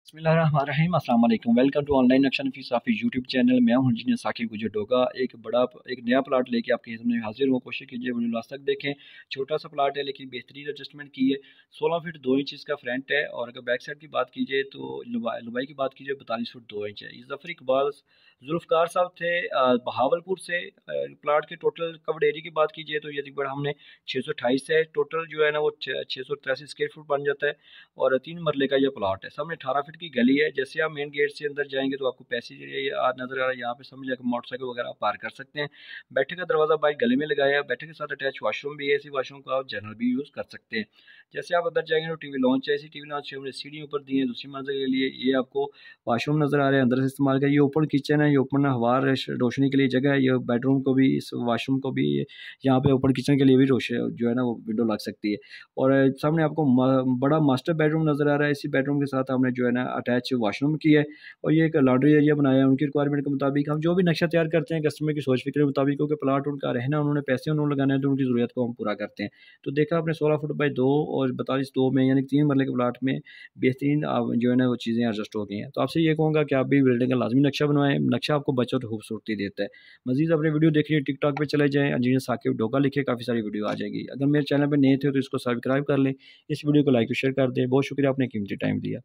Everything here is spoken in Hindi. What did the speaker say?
बिस्मिल्लाहिर्रहमानिर्रहीम अस्सलाम वालेकुम। वेलकम टू ऑनलाइन नक्शा नफीस ऑफ यूट्यूब चैनल। मैं हूं इंजीनियर साकिब गुजर डोगा। एक नया प्लाट लेके आपके सामने हाजिर हूँ। कोशिश कीजिए वीडियो लास्ट तक देखें। छोटा सा प्लाट है लेकिन बेहतरीन एडजस्टमेंट की है। 16 फीट 2 इंच इसका फ्रंट है और अगर बैक साइड की बात कीजिए तो लंबाई की बात कीजिए 42 फीट 2 इंच है। ये जफर इकबाल जुल्फ़कार साहब थे बहावलपुर से। प्लाट के टोटल कवर्ड एरिया की बात कीजिए तो ये तकरीबन हमने 628 है। टोटल जो है ना वो 683 स्क्वायर फुट बन जाता है और 3 मरले का ये प्लाट है। सामने 18 फीट की गली है। जैसे आप मेन गेट से अंदर जाएंगे तो आपको पैसेज एरिया नजर आ रहा है। यहाँ पे समझ जाकर मोटरसाइकिल वगैरह आप पार्क कर सकते हैं। बैठक का दरवाजा बाइक गले में लगाया है। बैठक के साथ अटैच वॉशरूम भी है। इसी वॉशरूम को आप जनरल भी यूज़ कर सकते हैं। जैसे आप अंदर जाएंगे तो टीवी लॉन्च है। इसी टीवी लॉन्च से हमने सीढ़ी ऊपर दी है दूसरी मंजिल के लिए। ये आपको वॉशरूम नजर आ रहा है अंदर से इस्तेमाल का। ये ओपन किचन है। ये ओपन हवा रोशनी के लिए जगह है। ये बेडरूम को भी इस वॉशरूम को भी यहाँ पे ओपन किचन के लिए भी रोशनी जो है ना वो विंडो लग सकती है। और सामने आपको बड़ा मास्टर बेडरूम नज़र आ रहा है। इसी बेडरूम के साथ हमने जो है ना अटैच वॉशरूम किया है और ये एक लॉन्ड्री एरिया बनाया है। उनकी रिक्वायरमेंट के मुताबिक हम जो भी नक्शा तैयार करते हैं कस्टमर की सोच फिक्र के मुताबिक, क्योंकि प्लाट उनका रहना, उन्होंने पैसे उन्होंने लगाना है तो उनकी ज़रूरत को हम पूरा करते हैं। तो देखा आपने 16 फुट बाई 2 और 42 2 में यानी 3 मरले के प्लाट में बेहतरीन जो है ना वो चीज़ें एडजस्ट हो गई हैं। तो आपसे ये कहूँगा कि आप भी बिल्डिंग का लाजमी नक्शा बनवाएं। नक्शा आपको बचत और खूबसूरती देता है। मज़ीद अपने वीडियो देखिए टिकटॉक पे चले जाएँ, इंजीनियर साकिब डोगा लिखिए, काफ़ी सारी वीडियो आ जाएगी। अगर मेरे चैनल पर नए थे तो इसको सब्सक्राइब कर लें। इस वीडियो को लाइक और शेयर कर दें। बहुत शुक्रिया, आपने कीमती टाइम दिया।